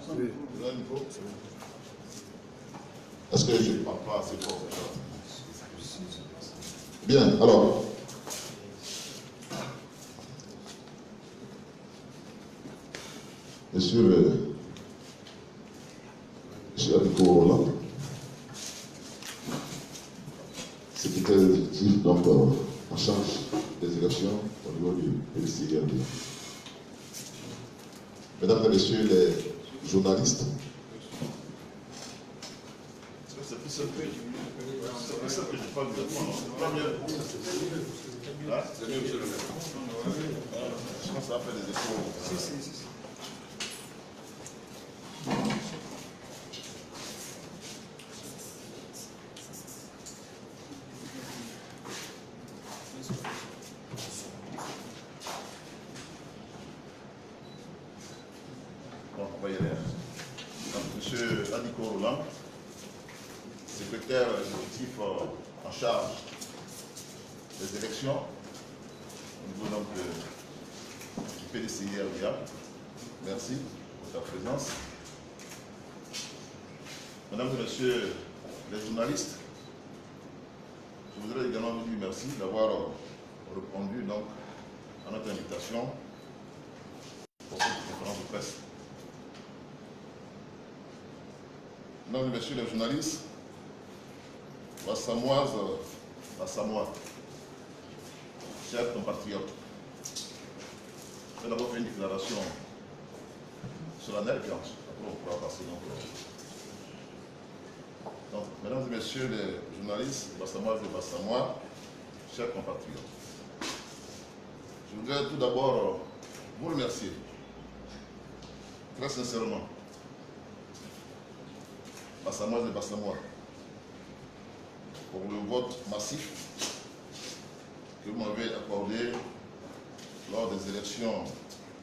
Oui. Est-ce que je ne parle pas assez fort? Bien, alors. Monsieur Adiko Roland, secrétaire exécutif donc en charge des élections au niveau du PDCIR. Mesdames et messieurs les journalistes, c'est plus simple que je parle de moi. C'est mieux, monsieur le maire. Je pense que ça va faire des échos. On va y aller. Donc, monsieur Adiko Roland, secrétaire exécutif en charge des élections au niveau donc, du PDCIR. Merci pour ta présence. Mesdames et messieurs les journalistes, je voudrais également vous dire merci d'avoir répondu donc, à notre invitation pour cette conférence de presse. Mesdames et messieurs les journalistes, Bassamoises, Bassamois, chers compatriotes, je vais d'abord faire une déclaration solennelle, puis après on pourra passer donc, mesdames et messieurs les journalistes, Bassamoises et Bassamois, chers compatriotes, je voudrais tout d'abord vous remercier très sincèrement, Bassamoises et Bassamois, pour le vote massif que vous m'avez accordé lors des élections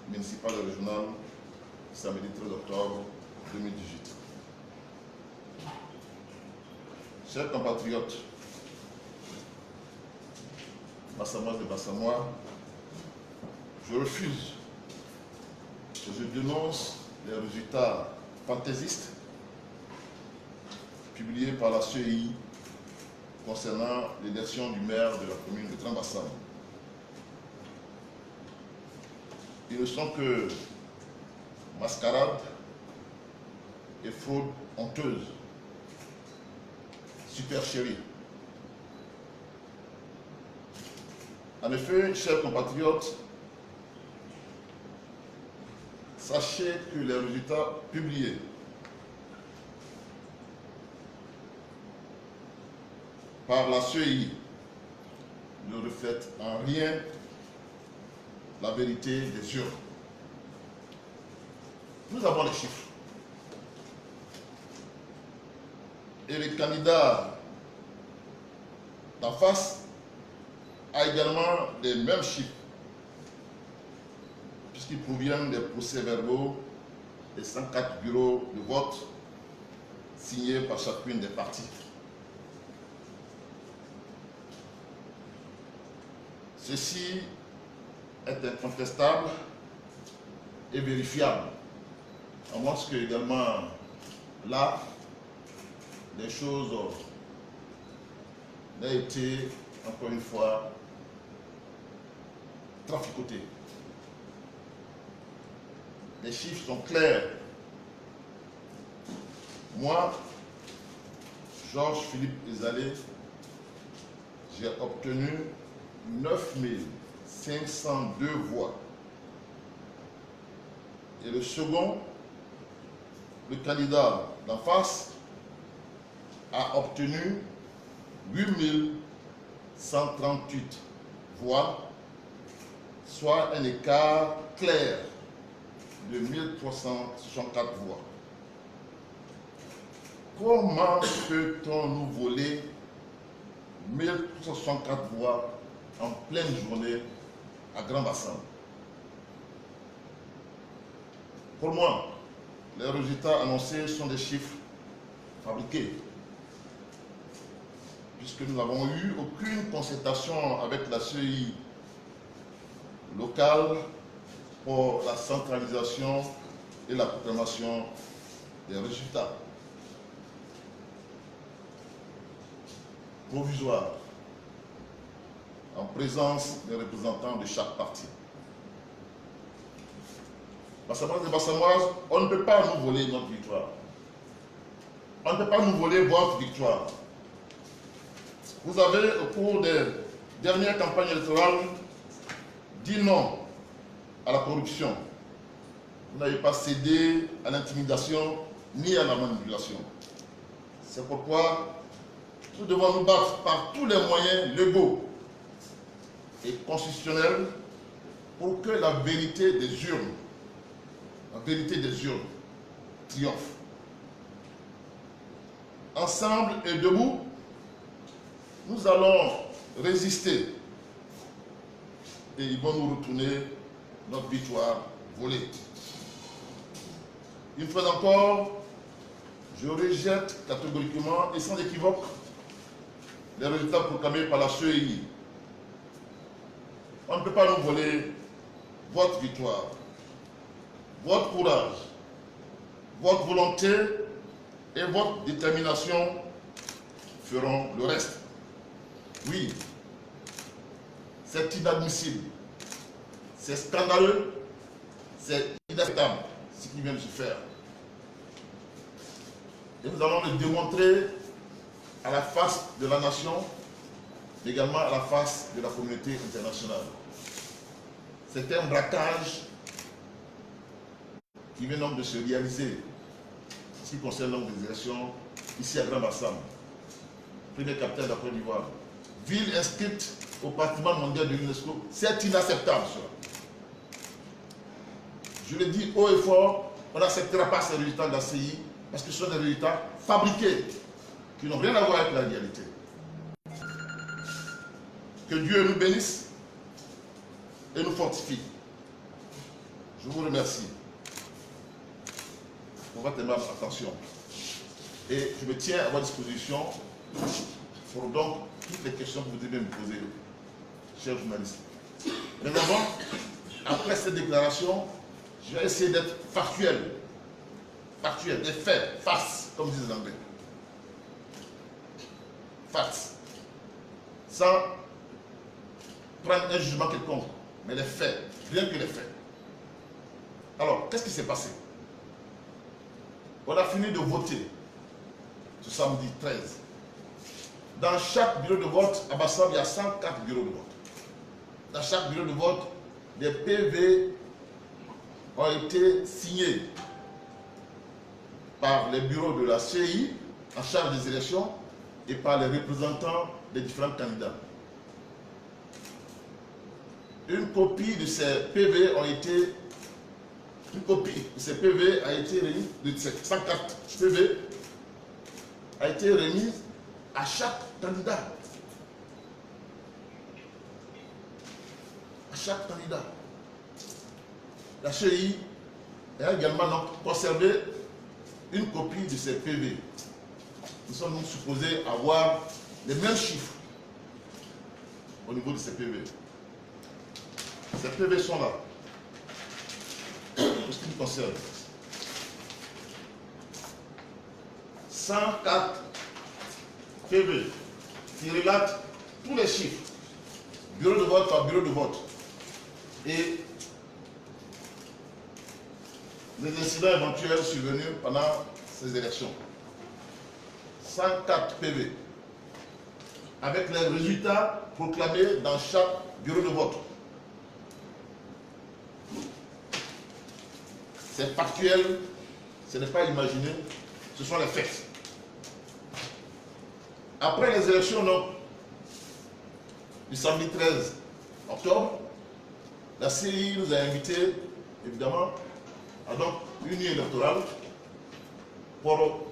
municipales et régionales samedi 13 octobre 2018. Chers compatriotes, Bassamoises et Bassamois, je refuse et je dénonce les résultats fantaisistes publiés par la CEI concernant l'élection du maire de la commune de Grand Bassam. Ils ne sont que mascarade et fraude honteuse, supercherie. En effet, chers compatriotes, sachez que les résultats publiés par la CEI ne reflètent en rien la vérité des urnes. Nous avons les chiffres. Et le candidat d'en face a également les mêmes chiffres, puisqu'ils proviennent des procès-verbaux des 104 bureaux de vote signés par chacune des parties. Ceci est incontestable et vérifiable. À moins que également là, les choses n'aient été, encore une fois, traficotées. Les chiffres sont clairs. Moi, Georges Philippe Ezalé, j'ai obtenu 9 502 voix. Et le second, le candidat d'en face, a obtenu 8 138 voix, soit un écart clair de 1364 voix. Comment peut-on nous voler 1364 voix en pleine journée à Grand Bassam? Pour moi, les résultats annoncés sont des chiffres fabriqués, puisque nous n'avons eu aucune concertation avec la CEI locale pour la centralisation et la proclamation des résultats provisoires en présence des représentants de chaque parti. Bassamois et Bassamoises, on ne peut pas nous voler notre victoire. On ne peut pas nous voler votre victoire. Vous avez, au cours des dernières campagnes électorales, dit non à la corruption. Vous n'avez pas cédé à l'intimidation ni à la manipulation. C'est pourquoi nous devons nous battre par tous les moyens légaux et constitutionnels pour que la vérité des urnes, triomphe. Ensemble et debout, nous allons résister et ils vont nous retourner notre victoire volée. Une fois encore, je rejette catégoriquement et sans équivoque les résultats proclamés par la CEI. On ne peut pas nous voler votre victoire, votre courage, votre volonté et votre détermination feront le reste. Oui, c'est inadmissible, c'est scandaleux, c'est inacceptable ce qui vient de se faire. Et nous allons le démontrer à la face de la nation, mais également à la face de la communauté internationale. C'est un braquage qui vient donc de se réaliser en ce qui concerne donc les élections ici à Grand Bassam, premier capitaine de la Côte d'Ivoire, ville inscrite au patrimoine mondial de l'UNESCO. C'est inacceptable cela. Je le dis haut et fort, on n'acceptera pas ces résultats de la CI parce que ce sont des résultats fabriqués qui n'ont rien à voir avec la réalité. Que Dieu nous bénisse et nous fortifie. Je vous remercie pour votre aimable attention. Et je me tiens à votre disposition pour donc toutes les questions que vous devez me poser, chers journalistes. Mais d'abord, après cette déclaration, je vais essayer d'être factuel, des faits, facts, comme disent les Anglais. Facts. Sans prendre un jugement quelconque, mais les faits, rien que les faits. Alors, qu'est-ce qui s'est passé? On a fini de voter ce samedi 13. Dans chaque bureau de vote, à Bassam, il y a 104 bureaux de vote. Dans chaque bureau de vote, des PV ont été signés par les bureaux de la CI en charge des élections et par les représentants des différents candidats. Une copie de ces PV a été remise, de ces 104 PV a été remise à chaque candidat. À chaque candidat. La CI a également donc conservé une copie de ces PV. Nous sommes donc supposés avoir les mêmes chiffres au niveau de ces PV. Ces PV sont là. Pour ce qui nous concerne. 104 PV qui relatent tous les chiffres, bureau de vote par bureau de vote, et les incidents éventuels survenus pendant ces élections. 104 PV, avec les résultats proclamés dans chaque bureau de vote. C'est factuel, ce n'est pas imaginé, ce sont les faits. Après les élections donc, du samedi 13 octobre, la CI nous a invités, évidemment, à donc une nuit électorale pour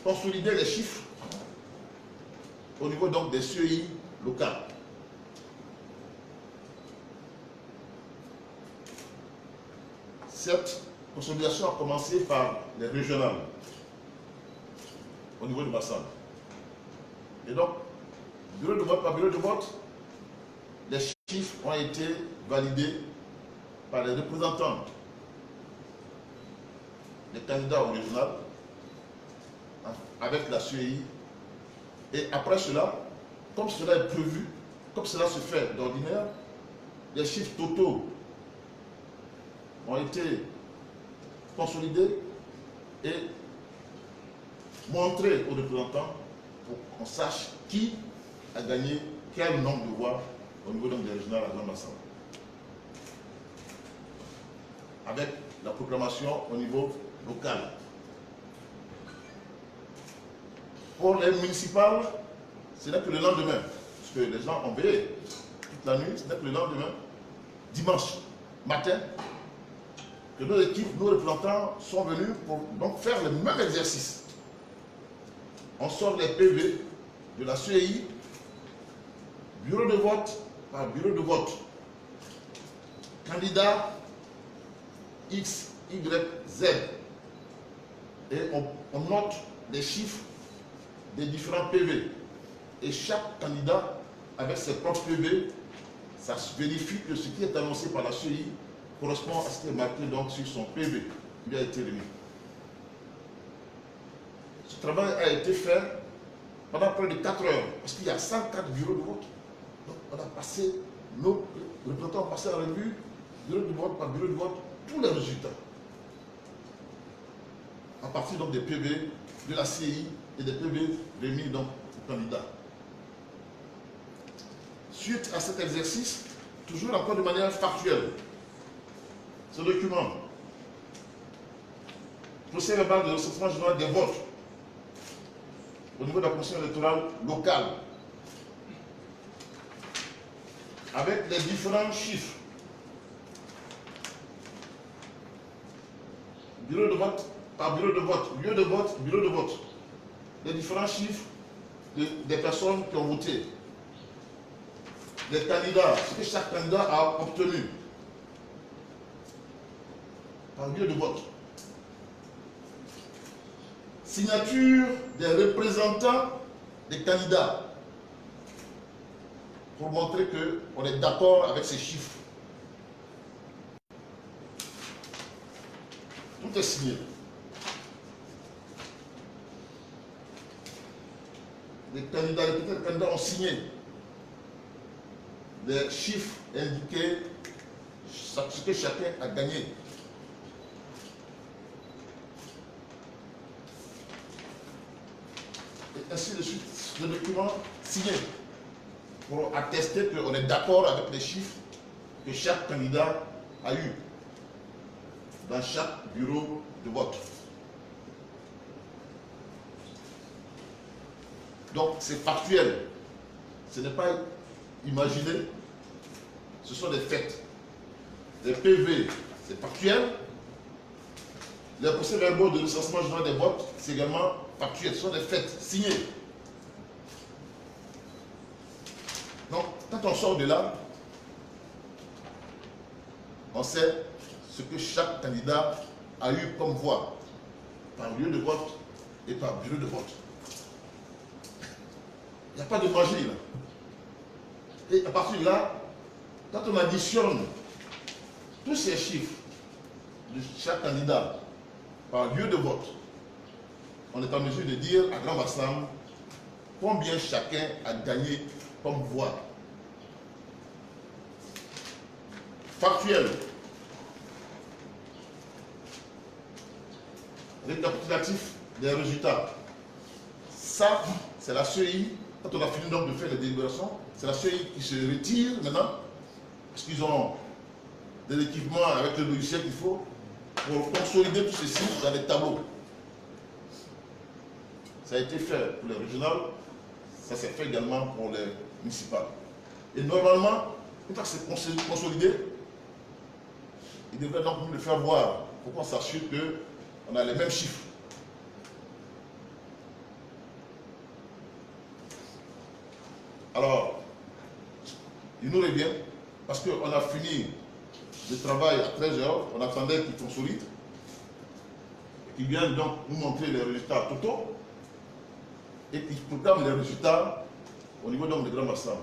consolider les chiffres au niveau donc des CI locales. Cette consolidation a commencé par les régionales au niveau de Bassam. Et donc, bureau de vote par bureau de vote, les chiffres ont été validés par les représentants des candidats au régional avec la CEI. Et après cela, comme cela est prévu, comme cela se fait d'ordinaire, les chiffres totaux ont été consolidés et montrés aux représentants pour qu'on sache qui a gagné quel nombre de voix au niveau des régionales à Grand Bassam. Avec la proclamation au niveau local. Pour les municipales, ce n'est que le lendemain, parce que les gens ont veillé toute la nuit, ce n'est que le lendemain, dimanche matin, que nos équipes, nos représentants sont venus pour donc faire le même exercice. On sort les PV de la CEI, bureau de vote par bureau de vote, candidat X, Y, Z, et on note les chiffres des différents PV. Et chaque candidat, avec ses propres PV, ça se vérifie que ce qui est annoncé par la CEI correspond à ce qui est marqué donc sur son PV qui lui a été remis. Ce travail a été fait pendant près de 4 heures, parce qu'il y a 104 bureaux de vote. Donc on a passé, nos représentants ont passé en revue, bureau de vote par bureau de vote, tous les résultats. À partir donc des PV de la CEI et des PV remis donc aux candidats. Suite à cet exercice, toujours encore de manière factuelle, ce document, procès verbal de recensement général des votes au niveau de la commission électorale locale, avec les différents chiffres, bureau de vote par bureau de vote, lieu de vote, bureau de vote, les différents chiffres des personnes qui ont voté, les candidats, ce que chaque candidat a obtenu par lieu de vote. Signature des représentants des candidats pour montrer qu'on est d'accord avec ces chiffres. Tout est signé. Les candidats ont signé les chiffres indiqués, ce que chacun a gagné. Et ainsi de suite, le document signé pour attester qu'on est d'accord avec les chiffres que chaque candidat a eu dans chaque bureau de vote. Donc c'est factuel, ce n'est pas imaginé, ce sont des faits. Les PV, c'est factuel. Les procès-verbaux de recensement général des votes, c'est également factuel, ce sont des faits signés. Donc quand on sort de là, on sait ce que chaque candidat a eu comme voix par lieu de vote et par bureau de vote. Il n'y a pas de magie là. Et à partir de là, quand on additionne tous ces chiffres de chaque candidat par lieu de vote, on est en mesure de dire à Grand Bassam combien chacun a gagné comme voix. Factuel. Récapitulatif des résultats. Ça, c'est la CEI. Quand on a fini donc de faire les délibérations, c'est la CEI qui se retire maintenant, parce qu'ils ont des équipements avec le logiciel qu'il faut pour consolider tout ceci dans les tableaux. Ça a été fait pour les régionales, ça s'est fait également pour les municipales. Et normalement, une fois que c'est consolidé, il devrait donc nous le faire voir pour qu'on s'assure qu'on a les mêmes chiffres. Alors, il nous revient, parce qu'on a fini le travail à 13 h, on attendait qu'il consolide, et qu'il vienne donc nous montrer les résultats totaux, et qu'il proclame les résultats au niveau donc de Grand Bassam.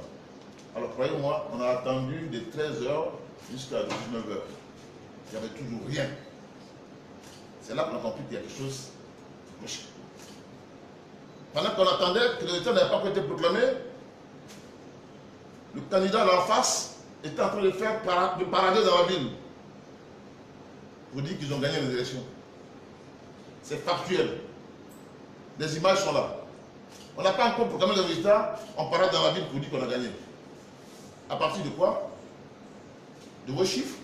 Alors, croyez-moi, on a attendu de 13 h jusqu'à 19 h. Il n'y avait toujours rien. c'est là qu'on a compris qu'il y a quelque chose de cloche. Pendant qu'on attendait que le résultat n'avait pas encore été proclamé, le candidat là en face était en train de faire de parader dans la ville pour dire qu'ils ont gagné les élections. C'est factuel. Les images sont là. On n'a pas encore proclamé le résultat, on parade dans la ville pour dire qu'on a gagné. À partir de quoi? De vos chiffres.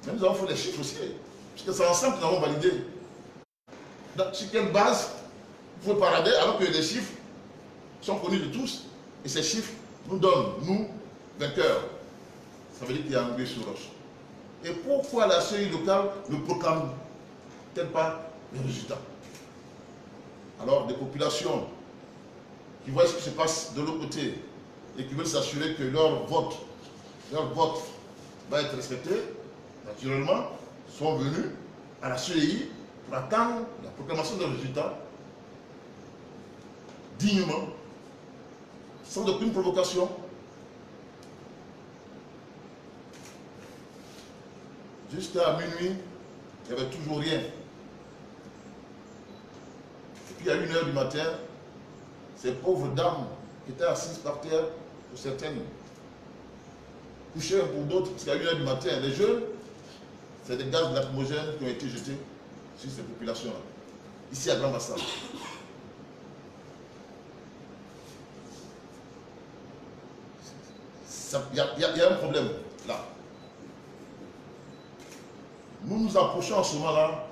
Mais nous avons fait les chiffres aussi. Parce que c'est ensemble que nous avons validé. Donc, sur quelle base vous pouvez parader alors que les chiffres sont connus de tous? Et ces chiffres nous donnent, nous, vainqueurs. Ça veut dire qu'il y a un bruit sur roche. Et pourquoi la CEI locale ne proclame-t-elle pas les résultats? Alors, des populations qui voient ce qui se passe de l'autre côté et qui veulent s'assurer que leur vote va être respecté, naturellement, sont venus à la CEI pour attendre la proclamation des résultats dignement, sans aucune provocation. Jusqu'à minuit, il n'y avait toujours rien. Et puis à 1h du matin, ces pauvres dames qui étaient assises par terre, pour certaines, couchées pour d'autres, parce qu'à 1h du matin, les jeunes, c'est des gaz lacrymogènes qui ont été jetés sur ces populations-là, ici à Grand Bassam. Il y a un problème là. Nous nous approchons en ce moment-là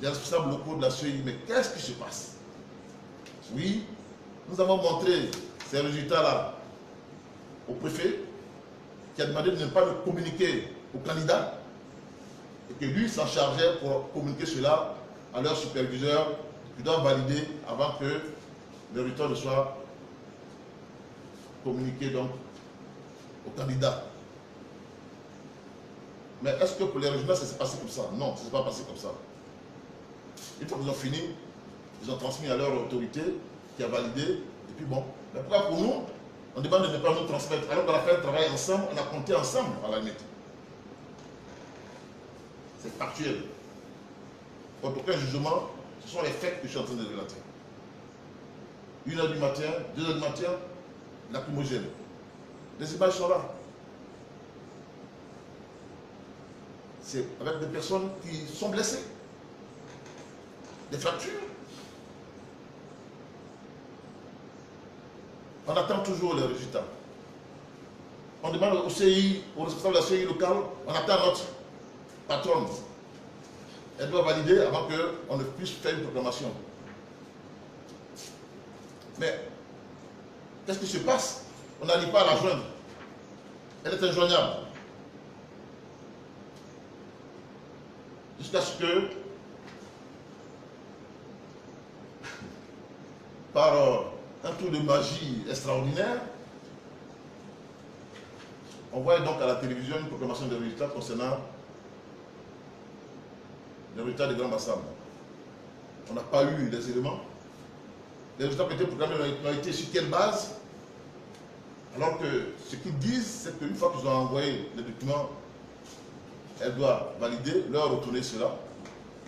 des responsables locaux de la CEI, mais qu'est-ce qui se passe? Oui, nous avons montré ces résultats-là au préfet, qui a demandé de ne pas le communiquer au candidat, et que lui s'en chargeait pour communiquer cela à leur superviseur, qui doit valider avant que le résultat ne soit communiqué donc au candidat. Mais est-ce que pour les résultats, ça s'est passé comme ça? Non, ça ne s'est pas passé comme ça. Une fois qu'ils ont fini, ils ont transmis à leur autorité qui a validé, et puis bon. Mais pourquoi pour nous, on demande de ne pas nous transmettre? Alors qu'on a fait un travail ensemble, on a compté ensemble à la limite. C'est factuel. Pour aucun jugement, ce sont les faits que je suis en train de relater. 1h du matin, 2h du matin, lacrymogène. Les images sont là. C'est avec des personnes qui sont blessées. Des fractures. On attend toujours les résultats. On demande au CI, au responsable de la CI locale, on attend notre patronne. Elle doit valider avant qu'on ne puisse faire une proclamation. Mais qu'est-ce qui se passe? On n'arrive pas à la joindre. Elle est injoignable. Jusqu'à ce que, par un tour de magie extraordinaire, on voit donc à la télévision une proclamation des résultats concernant les résultats de Grand Bassam. On n'a pas eu les éléments. Les résultats qui ont été proclamés ont été sur quelle base? Alors que ce qu'ils disent, c'est qu'une fois qu'ils ont envoyé les documents, elle doit valider, leur retourner cela.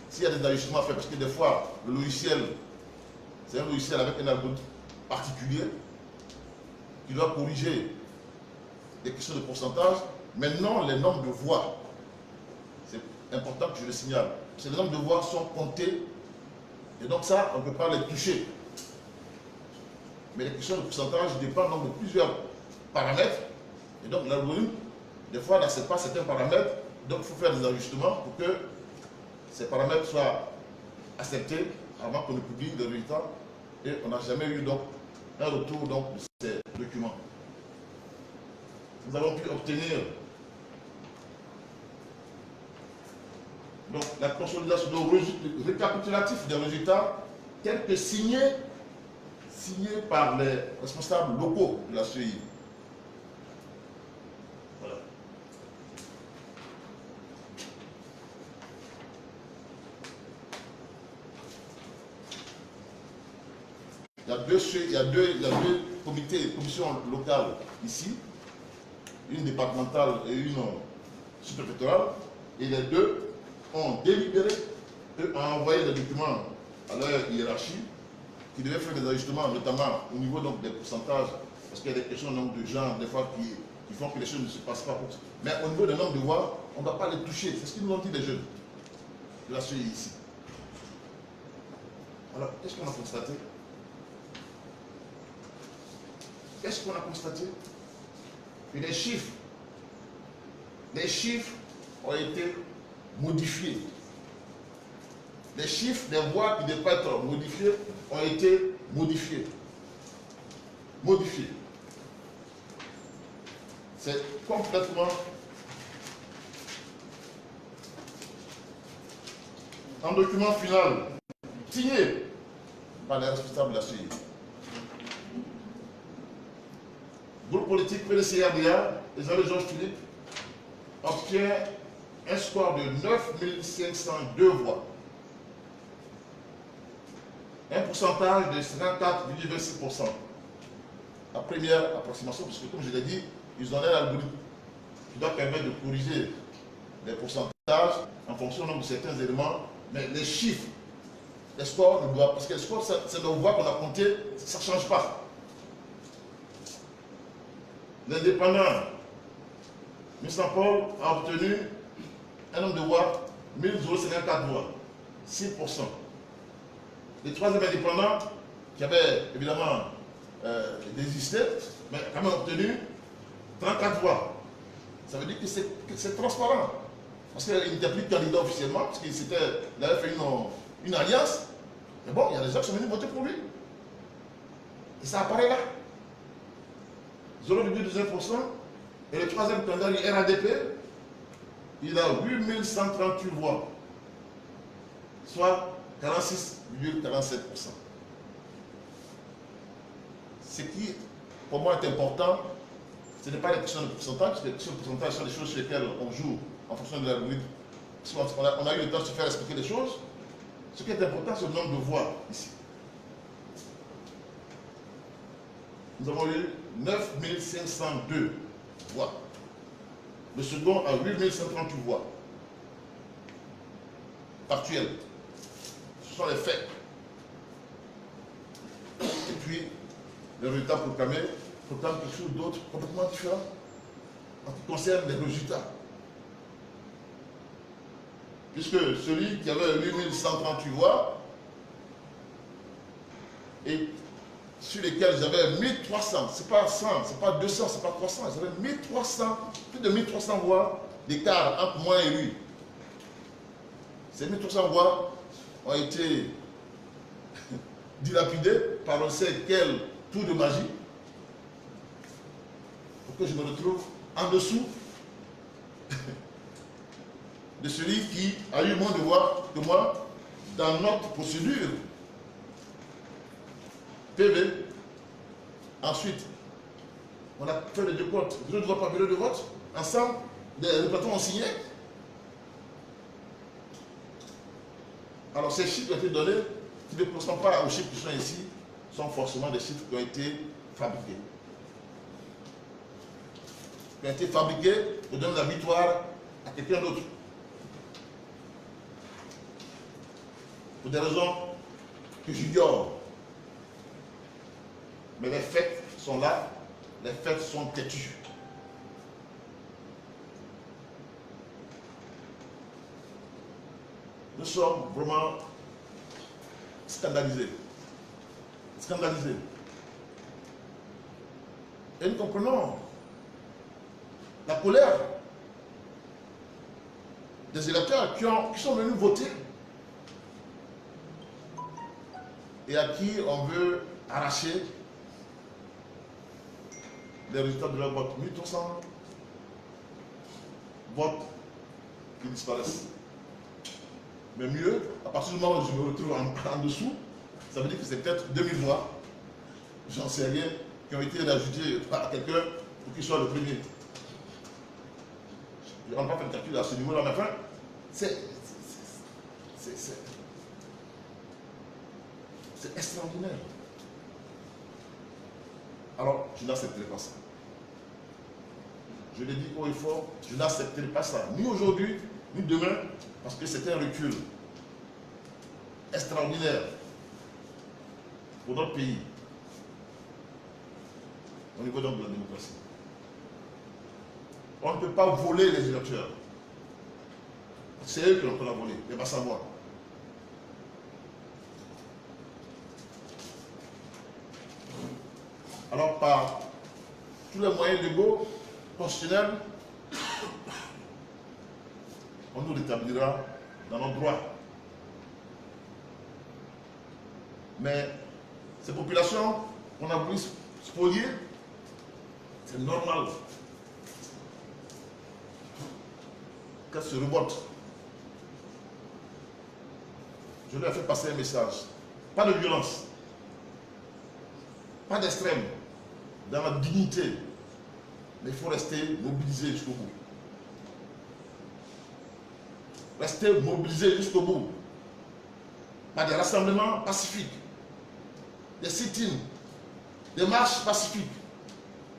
S'il y a des ajustements à faire, parce que des fois, le logiciel, c'est un logiciel avec un algorithme particulier qui doit corriger des questions de pourcentage, mais non les nombres de voix. C'est important que je le signale. Ces nombres de voix sont comptés, et donc ça, on ne peut pas les toucher. Mais les questions de pourcentage dépendent donc de plusieurs paramètres, et donc l'algorithme, des fois, n'accepte pas certains paramètres, donc il faut faire des ajustements pour que ces paramètres soient acceptés avant qu'on ne publie le résultat, et on n'a jamais eu donc un retour donc, de ces documents. Nous avons pu obtenir donc, la consolidation de récapitulatif des résultats tels que signés par les responsables locaux de la CEI. Voilà. Il y a deux commissions locales ici, une départementale et une sous-préfectorale, et les deux ont délibéré a envoyé des documents à leur hiérarchie qui devaient faire des ajustements, notamment au niveau donc, des pourcentages, parce qu'il y a des questions donc, de genre, des fois, qui font que les choses ne se passent pas. Mais au niveau des nombres de voix, on ne doit pas les toucher. C'est ce qu'ils nous ont dit les jeunes de la CEI ici. Alors, qu'est-ce qu'on a constaté? Qu'est-ce qu'on a constaté? Que les chiffres ont été modifiés. Les chiffres des voix qui devaient pas être modifiés ont été modifiés. C'est complètement un document final signé par les responsables de la CEI. Groupe politique PDCRDA, les amis Georges Philippe, obtient un score de 9502 voix. Un pourcentage de 54,26%. La première approximation, parce que comme je l'ai dit, ils ont un algorithme qui doit permettre de corriger les pourcentages en fonction de certains éléments, mais les chiffres, les scores, parce que les scores, c'est nos voix qu'on a comptées, ça ne change pas. L'indépendant, M. Paul a obtenu un nombre de voix, 1054 voix, 6%. Les troisième indépendants, qui avaient évidemment désisté, mais quand même obtenu 34 voix. Ça veut dire que c'est transparent. Parce qu'il n'était plus candidat officiellement, parce qu'il avait fait une alliance. Mais bon, il y a des gens qui sont venus voter pour lui. Et ça apparaît là. 0,19%. Et le troisième candidat, RADP, il a 8138 voix. Soit 46,47%. Ce qui, pour moi, est important, ce n'est pas les questions de pourcentage, les questions de pourcentage sont des choses sur lesquelles on joue en fonction de l'algorithme. On a eu le temps de se faire expliquer les choses. Ce qui est important, c'est le nombre de voix ici. Nous avons eu 9502 voix. Le second a 8138 voix. Actuelles. Ce sont les faits. Et puis, les résultats proclamés proclament quelque chose d'autre complètement différent en ce qui concerne les résultats. Puisque celui qui avait 8138 voix et sur lesquels j'avais 1300, c'est pas 100, c'est pas 200, c'est pas 300, j'avais 1300, plus de 1300 voix d'écart entre moi et lui. Ces 1300 voix ont été dilapidées par on sait quel tour de magie pour que je me retrouve en dessous de celui qui a eu moins de voix que moi dans notre procédure PV. Ensuite, on a fait les deux comptes, bureau de vote par bureau de vote, ensemble, les patrons ont signé. Alors ces chiffres qui ont été donnés, qui ne correspondent pas aux chiffres qui sont ici, sont forcément des chiffres qui ont été fabriqués. Qui ont été fabriqués pour donner la victoire à quelqu'un d'autre. Pour des raisons que j'ignore. Mais les faits sont là, les faits sont têtus. Nous sommes vraiment scandalisés. Scandalisés. Et nous comprenons la colère des électeurs qui sont venus voter et à qui on veut arracher les résultats de leur vote. 1300 votes qui disparaissent. Mais mieux, à partir du moment où je me retrouve en dessous, ça veut dire que c'est peut-être 2000 voix, j'en sais rien, qui ont été ajoutées à quelqu'un pour qu'il soit le premier. Je n'ai pas fait le calcul à ce niveau-là, mais enfin, c'est extraordinaire. Alors, je n'accepterai pas ça. Je l'ai dit haut et fort, je n'accepterai pas ça, ni aujourd'hui, ni demain, parce que c'est un recul. extraordinaire pour notre pays au niveau donc de la démocratie. On ne peut pas voler les électeurs. C'est eux qui l'ont volé, il ne pas savoir. Alors par tous les moyens légaux, constitutionnels, on nous rétablira dans nos droits. Mais ces populations qu'on a voulu spolier, c'est normal qu'elles se révoltent. Je leur ai fait passer un message. Pas de violence, pas d'extrême, dans la dignité. Mais il faut rester mobilisé jusqu'au bout. Rester mobilisé jusqu'au bout. Par des rassemblements pacifiques, des sit-ins, des marches pacifiques,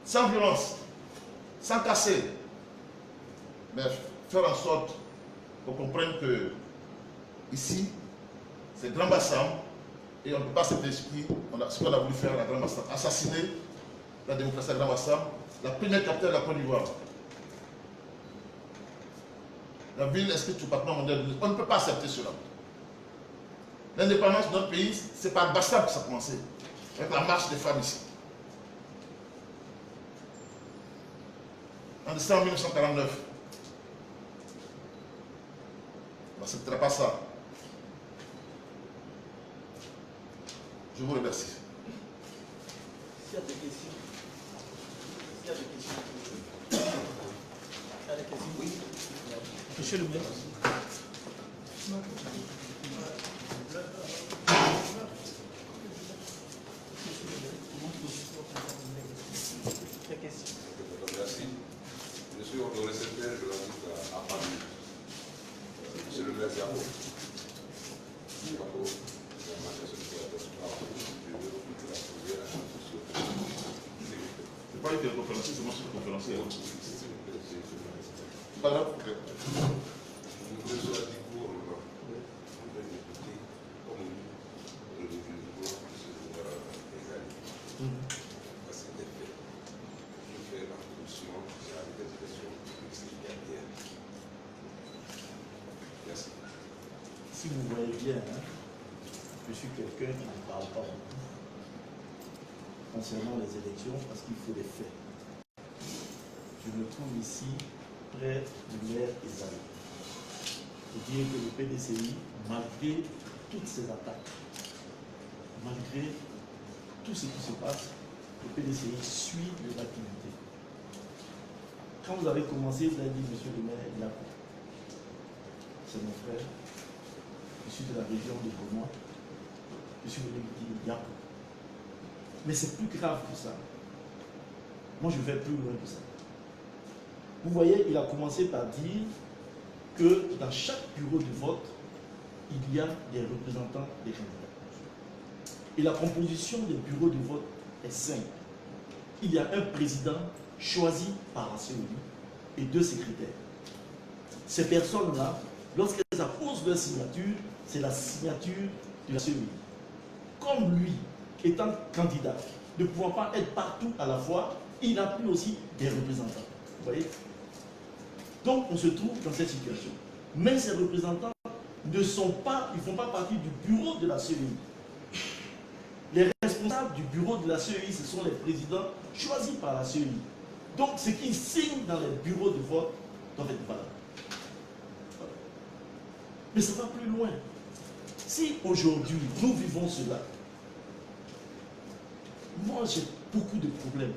sans violence, sans casser. Mais faire en sorte qu'on comprenne que ici, c'est Grand Bassam et on ne peut pas cet esprit, ce qu'on a voulu faire à la Grand Bassam, assassiner la démocratie à Grand Bassam, la première capitale de la Côte d'Ivoire. La ville inscrite au patrimoine mondial de l'UNESCO. On ne peut pas accepter cela. L'indépendance de notre pays, c'est par Bassam que ça a commencé, avec la marche des femmes ici. En décembre 1949, on n'acceptera pas ça. Je vous remercie. S'il y a des questions. S'il y a des questions. Il y a des questions. Oui. Monsieur le maire. Merci. Je suis le récepteur de la liste à Paris. Monsieur le maire Diabo. C'est pas lui qui est le conférencier, c'est moi qui suis le conférencier. C'est pas grave. Si vous voyez bien, hein, je suis quelqu'un qui ne parle pas beaucoup concernant les élections parce qu'il faut des faits. Je me trouve ici près du maire Esaïe. Pour dire que le PDCI, malgré toutes ces attaques, malgré tout ce qui se passe, le PDCI suit les activités. Quand vous avez commencé, vous avez dit, monsieur le maire, il a quoi? C'est mon frère. Je suis de la région de Beaumont. Je suis venu dire, il y a quoi? Mais c'est plus grave que ça. Moi, je vais plus loin que ça. Vous voyez, il a commencé par dire que dans chaque bureau de vote, il y a des représentants des candidats. Et la composition des bureaux de vote est simple. Il y a un président choisi par la CEI et 2 secrétaires. Ces personnes-là, lorsqu'elles apposent leur signature, c'est la signature de la CEI. Comme lui, étant candidat, ne pouvant pas être partout à la fois, il n'a plus aussi des représentants. Vous voyez? Donc on se trouve dans cette situation. Mais ces représentants ne sont pas, ils ne font pas partie du bureau de la CEI. Les responsables du bureau de la CEI, ce sont les présidents choisis par la CEI. Donc ce qu'ils signent dans les bureaux de vote doivent être valables. Mais ça va plus loin. Si aujourd'hui nous vivons cela, moi j'ai beaucoup de problèmes.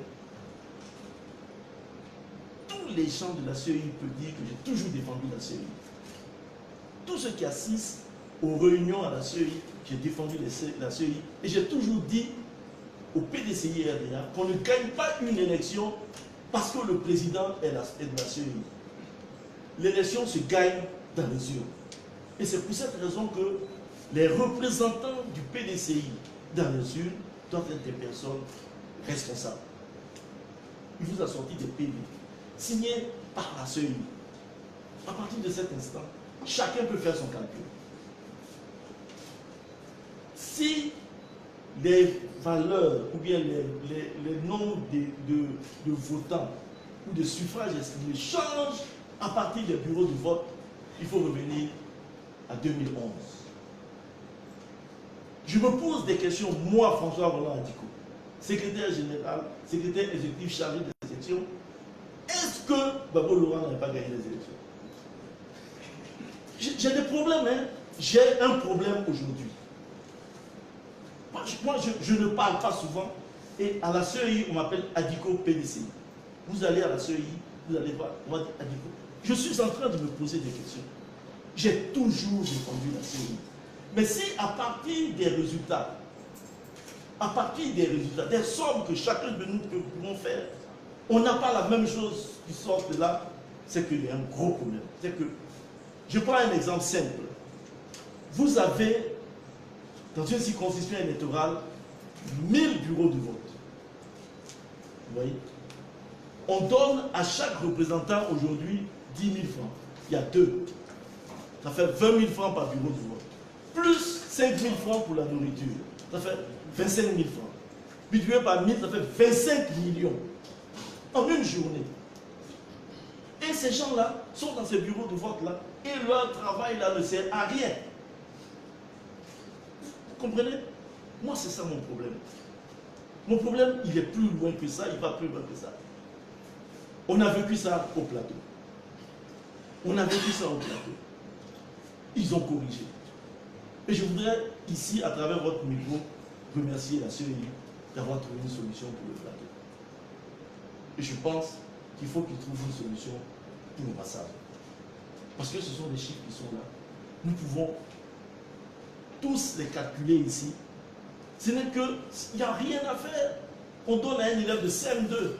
Tous les gens de la CEI peuvent dire que j'ai toujours défendu la CEI. Tous ceux qui assistent aux réunions à la CEI, j'ai défendu la CEI et j'ai toujours dit au PDCI et RDA qu'on ne gagne pas une élection parce que le président est de la CEI. L'élection se gagne dans les urnes. Et c'est pour cette raison que les représentants du PDCI dans les urnes doivent être des personnes responsables. Il vous a sorti des PV signés par la CEI. À partir de cet instant, chacun peut faire son calcul. si les valeurs ou bien les nombres de votants ou de suffrages exprimés changent à partir des bureaux de vote, il faut revenir à 2011. Je me pose des questions, moi, François Roland Adiko, secrétaire général, secrétaire exécutif chargé des élections. Est-ce que Babo Laurent n'avait pas gagné les élections? J'ai des problèmes, hein. J'ai un problème aujourd'hui. Moi, je ne parle pas souvent. Et à la CEI, on m'appelle Adiko PDC. Vous allez à la CEI, vous allez voir, on va dire Adiko. Je suis en train de me poser des questions. J'ai toujours défendu la CEI. Mais si à partir des résultats, des sommes que chacun de nous pouvons faire, on n'a pas la même chose qui sort de là, c'est qu'il y a un gros problème. C'est que, je prends un exemple simple. Vous avez, dans une circonscription électorale, 1000 bureaux de vote. Vous voyez? On donne à chaque représentant aujourd'hui 10 000 francs. Il y a deux. Ça fait 20 000 francs par bureau de vote. Plus 5 000 francs pour la nourriture. Ça fait 25 000 francs. Multiplié par 1000, ça fait 25 millions. En une journée. Et ces gens-là sont dans ces bureaux de vote-là. Et leur travail-là ne sert à rien. Vous comprenez? Moi, c'est ça mon problème. Mon problème, il est plus loin que ça, il va plus loin que ça. On a vécu ça au plateau. On a vécu ça au plateau. Ils ont corrigé. Et je voudrais, ici, à travers votre micro, remercier la CEI d'avoir trouvé une solution pour le plateau. Et je pense qu'il faut qu'ils trouvent une solution pour le passage. Parce que ce sont des chiffres qui sont là. Nous pouvons tous les calculer ici. Ce n'est que, il n'y a rien à faire. On donne à un élève de CM2,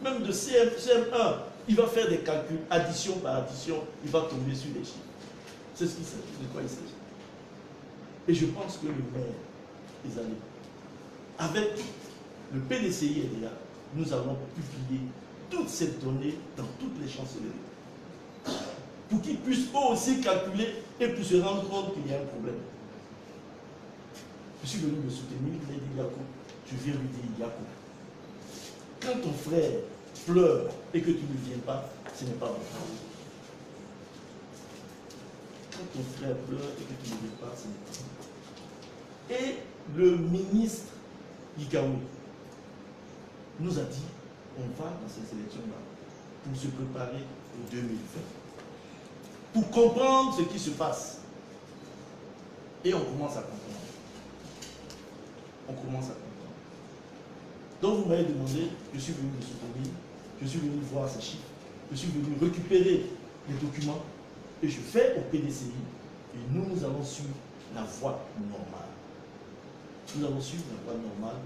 même de CM1, il va faire des calculs, addition par addition, il va tomber sur les chiffres. C'est ce qu'il s'agit, de quoi il s'agit. Et je pense que le maire, les années, avec le PDCI et l'IA, nous allons publier toutes ces données dans toutes les chancelleries. Pour qu'ils puissent eux aussi calculer et puis se rendre compte qu'il y a un problème. Je suis venu me soutenir, il m'a dit Yacoub, je viens lui dire Yacoub. Quand ton frère pleure et que tu ne viens pas, ce n'est pas bon. Quand ton frère pleure et que tu ne viens pas, ce n'est pas bon. Et le ministre Ikaoui nous a dit, on va dans ces élections-là pour se préparer au 2020. Pour comprendre ce qui se passe. Et on commence à comprendre. On commence à comprendre. Donc vous m'avez demandé, je suis venu me soutenir, je suis venu voir ces chiffres, je suis venu récupérer les documents et je fais au PDCI et nous allons suivre la voie normale. Nous allons suivre la voie normale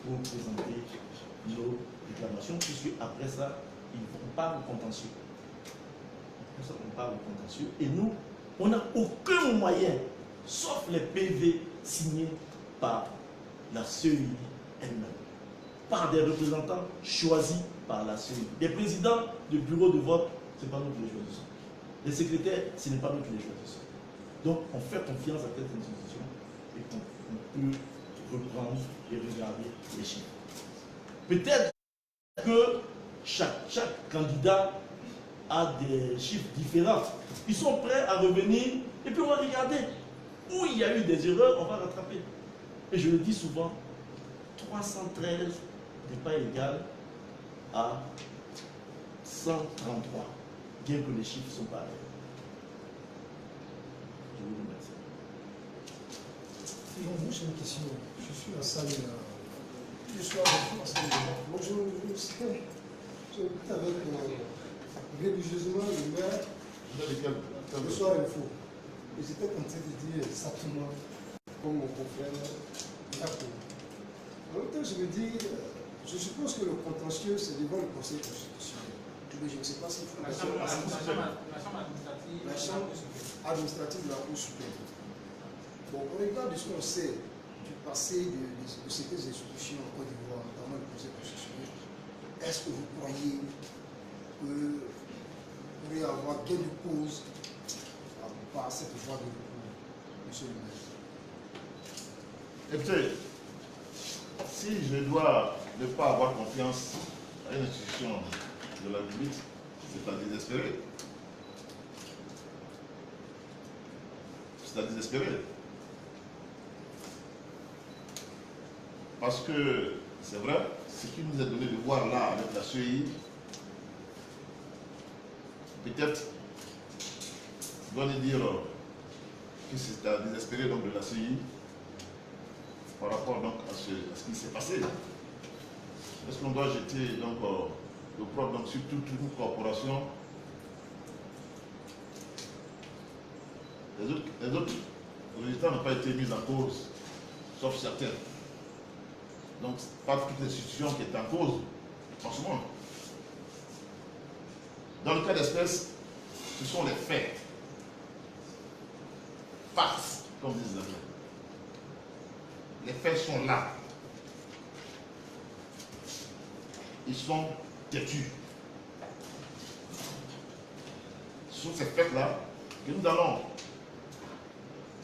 pour présenter nos réclamations, puisque après ça, on parle au contentieux. Après ça, on parle au contentieux. Et nous, on n'a aucun moyen, sauf les PV signés par la CEI elle-même, par des représentants choisis par la CEI. Les présidents de bureaux de vote, ce n'est pas nous qui les choisissons. Les secrétaires, ce n'est pas nous qui les choisissons. Donc, on fait confiance à cette institution et qu'on peut reprendre et regarder les chiffres. Peut-être que chaque candidat a des chiffres différents. Ils sont prêts à revenir et puis on va regarder où il y a eu des erreurs, on va rattraper. Et je le dis souvent, 313 n'est pas égal à 133, bien que les chiffres sont pareils. Je vous remercie. Moi, j'ai une question. Je suis à la salle. Je suis à la salle. Moi, je sais. J'habite avec religieusement le maire. Le soir info. Et j'étais en train de dire exactement comme mon confrère Yacoub. En même temps, je me dis, je suppose que le contentieux, c'est devant le Conseil constitutionnel. Mais je ne sais pas s'il faut passer à la chambre administrative de la Cour suprême. Bon, au regard de ce qu'on sait du passé de ces institutions en Côte d'Ivoire, notamment le Conseil constitutionnel, est-ce que vous croyez qu'il pourrait y avoir gain de cause par cette voie de recours, monsieur le maire? Écoutez, si je dois ne pas avoir confiance à une institution de la République, c'est à désespérer. C'est à désespérer. Parce que, c'est vrai, ce qui nous est donné de voir là avec la CEI, peut-être, je dois dire que c'est à désespérer donc, de la CEI par rapport donc, à ce qui s'est passé. Est-ce qu'on doit jeter donc, le propre sur toute une corporation? Les autres résultats n'ont pas été mis en cause, sauf certains. Donc, pas toute l'institution qui est en cause, franchement. Dans le cas d'espèce, ce sont les faits. Facts, comme disent les Anglais. Les faits sont là. Ils sont têtus. Ce sont ces faits-là que nous allons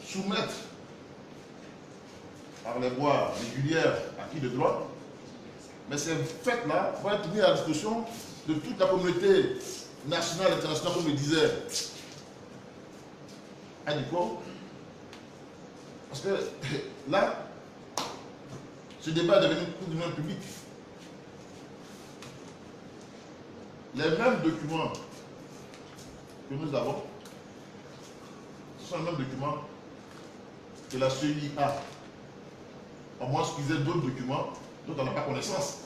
soumettre par les voies régulières acquis de droit, mais ces faits-là vont être mis à la disposition de toute la communauté nationale et internationale, comme le disait Aniko. Parce que là, ce débat est devenu du domaine public. Les mêmes documents que nous avons, ce sont les mêmes documents que la CEI a. Au moins, qu'ils aient d'autres documents dont on n'a pas connaissance.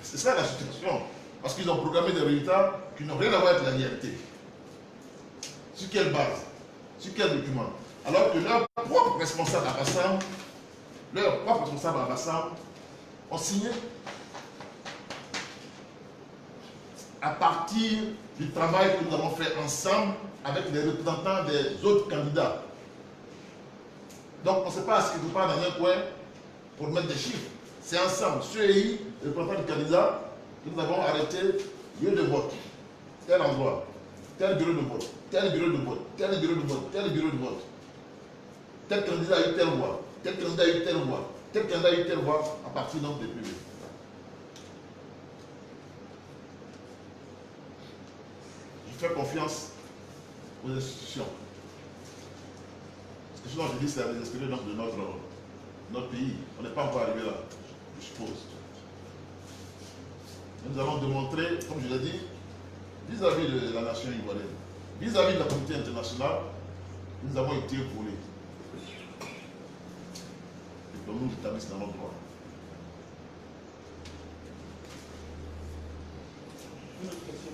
C'est ça la situation. Parce qu'ils ont programmé des résultats qui n'ont rien à voir avec la réalité. Sur quelle base? Sur quel document? Alors que leurs propres responsables à Bassam, ont signé à partir du travail que nous avons fait ensemble avec les représentants des autres candidats. Donc on ne sait pas ce qui se passe dans un coin pour mettre des chiffres. C'est ensemble, CEI, les représentants du candidat, que nous avons arrêté lieu de vote, tel endroit, tel bureau de vote, tel bureau de vote, tel bureau de vote, tel bureau de vote. Tel candidat a eu telle voix, tel candidat a eu telle voix, tel candidat a eu telle voix à partir donc des PV. Je fais confiance aux institutions. Parce que sinon je dis c'est à désespérer de notre pays. On n'est pas encore arrivé là, je suppose. Nous allons démontrer, comme je l'ai dit, vis-à-vis de la nation ivoirienne, vis-à-vis de la communauté internationale, nous avons été volés. Et donc nous établissons dans notre droit. Une autre question.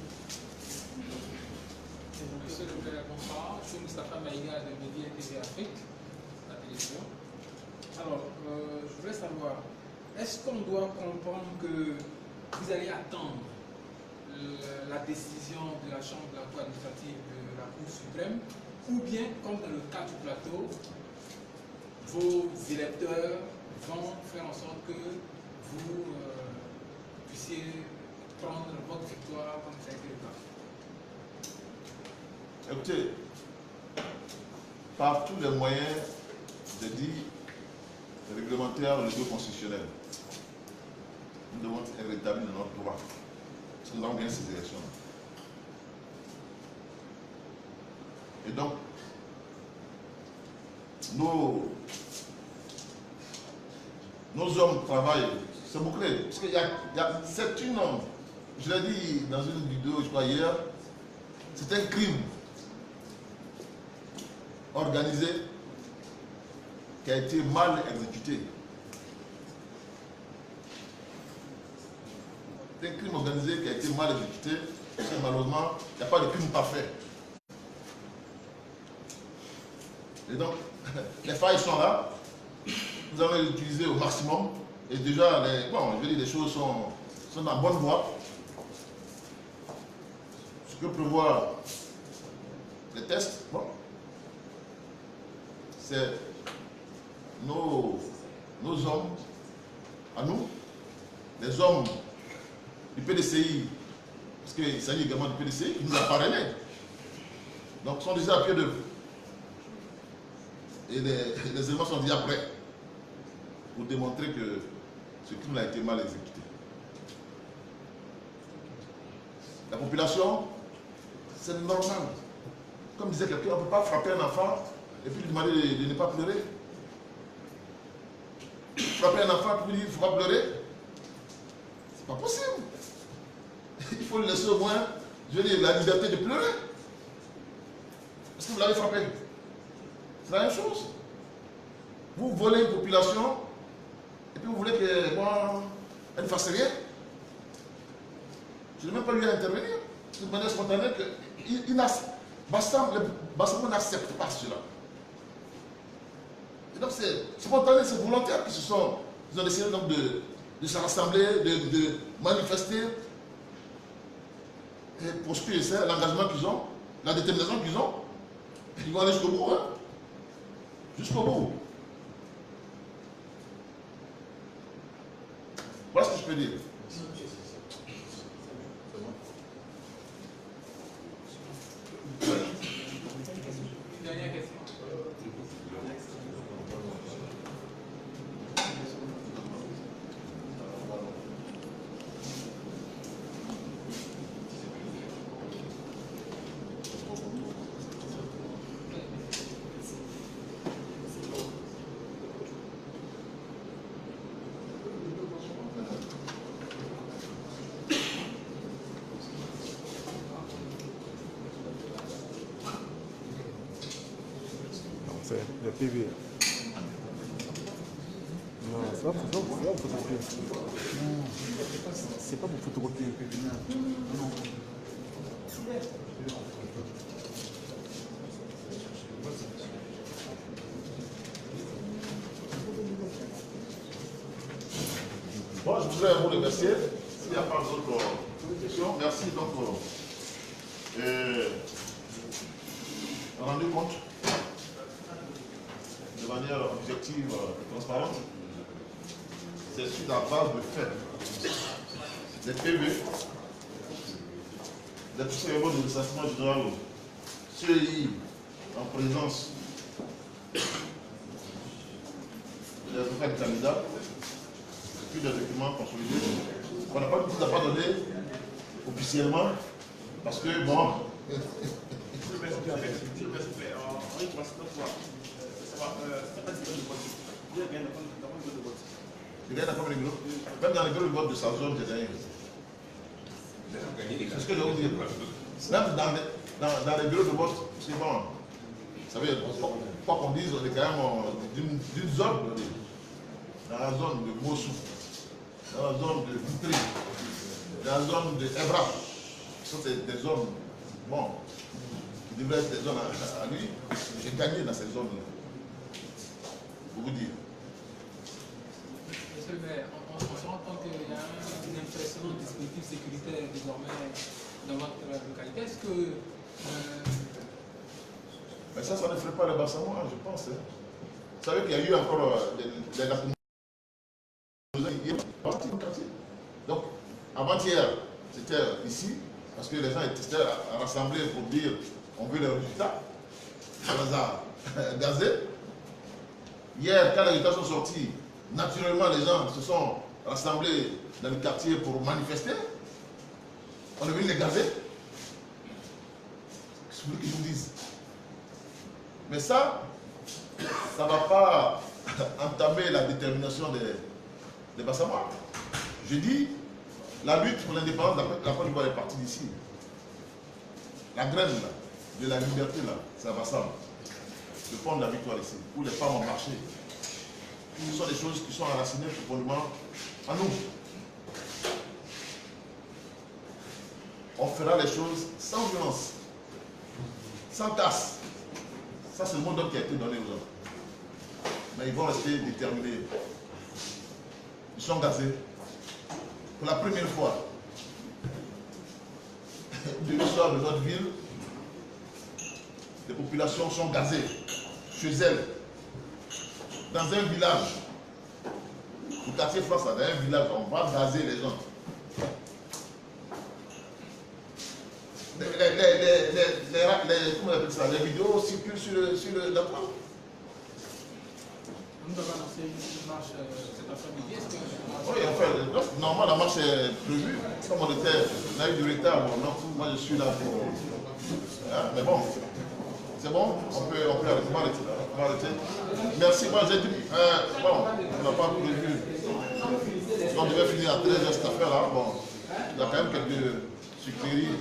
Monsieur le maire, bonsoir. Je suis Moustapha Maïga de Média TV Afrique, la télévision. Alors, je voudrais savoir, est-ce qu'on doit comprendre que vous allez attendre la décision de la Chambre de la Cour administrative de la Cour suprême, ou bien, comme dans le cas du plateau, vos électeurs vont faire en sorte que vous puissiez prendre votre victoire comme ça a été le cas? Écoutez, par tous les moyens, j'ai dit, réglementaires, légaux, constitutionnels, nous devons être rétablis dans notre droit. Parce que nous avons gagné ces élections. Et donc, nos hommes travaillent, c'est bouclé. Parce que c'est une, je l'ai dit dans une vidéo, je crois hier, c'est un crime organisé qui a été mal exécuté. C'est un crime organisé qui a été mal exécuté, parce que malheureusement, il n'y a pas de crime parfait. Et donc, les failles sont là, nous allons les utiliser au maximum, et déjà, les choses sont dans la bonne voie. Ce que prévoient les tests, c'est nos hommes, à nous, les hommes du PDCI, parce qu'il s'agit également du PDCI, qui nous a parrainé. Donc, ils sont déjà à pied d'œuvre. Et les éléments sont déjà prêts pour démontrer que ce crime a été mal exécuté. La population, c'est normal. Comme disait quelqu'un, on ne peut pas frapper un enfant et puis lui demander de ne pas pleurer. Frapper un enfant et puis lui dire qu'il ne faut pas pleurer, c'est pas possible. Il faut lui laisser au moins, je veux dire, la liberté de pleurer. Parce que vous l'avez frappé. C'est la même chose. Vous volez une population et puis vous voulez qu'elle ne fasse rien. Je n'ai même pas eu à intervenir. C'est de manière spontanée que Bassam n'accepte pas cela. Et donc c'est spontané, c'est volontaire qu'ils ont décidé donc de se rassembler, de manifester. Et pour ce que c'est, l'engagement qu'ils ont, la détermination qu'ils ont, ils vont aller jusqu'au bout. Hein? Jusqu'au bout. Voilà ce que je peux dire. Dernière question. C'est le PV. Non, c'est pas pour photocopier. Non, c'est pas pour photocopier le PV. Non. Bon, je voudrais vous remercier. S'il n'y a pas d'autres questions, merci donc. Rendu compte de manière objective et transparente, c'est sur la base de faits, des PV, des procès-verbaux de recensement général, CEI, en présence des avocats du candidat, et puis des documents consolidés. On n'a pas pu pas donné officiellement, parce que bon. Il gagne comme les groupes. Même dans les groupes de vote de sa zone, j'ai gagné. C'est ce que je veux dire. Même dans les bureaux de vote, c'est bon. Vous savez, quoi qu'on dise, on est quand même d'une zone. Dans la zone de Mossou, dans la zone de Vitry, dans la zone de Evra. Ce sont des zones, bon, qui devraient être des zones à lui. J'ai gagné dans ces zones-là. Pour vous dire. Monsieur le maire, on se rend compte qu'il y a un impressionnant dispositif sécuritaire désormais dans votre localité. Est-ce que... Mais ça ne ferait pas le Bassamois, je pense. Hein. Vous savez qu'il y a eu encore la donc, avant-hier, c'était ici, parce que les gens étaient rassemblés pour dire on veut les résultats. Ça les a gazés. Hier, quand les résultats sont sortis, naturellement, les gens se sont rassemblés dans le quartier pour manifester. On est venu les gazer. C'est ce que je vous dise. Mais ça ne va pas entamer la détermination des Bassamois. Je dis, la lutte pour l'indépendance de la Côte d'Ivoire est partie d'ici. La graine là, de la liberté, là, c'est à Bassam. Le pont de la victoire ici, où les femmes ont marché. Ce sont des choses qui sont enracinées profondément en nous. On fera les choses sans violence, sans casse. Ça, c'est le mot d'ordre qui a été donné aux gens. Mais ils vont rester déterminés. Ils sont gazés. Pour la première fois de l'histoire de notre ville, les populations sont gazées chez elles. Dans un village, au quartier France, dans un village, on va gazer les gens. Comment on appelle ça? Les vidéos circulent sur la toile. nous avons annoncé une marche cet après-midi. Est-ce que Oui, enfin, normalement la marche est prévue. Comme on a eu du retard, bon, donc moi je suis là pour. Hein, mais bon, c'est bon, on peut arrêter. Merci, moi j'ai dit. Bon, on n'a pas prévu. On devait finir à 13h cette affaire-là. Bon, il y a quand même quelques sucreries.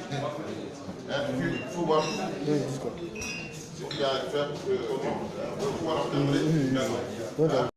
Hein, il faut voir. Il y a à faire pour pouvoir en terminer.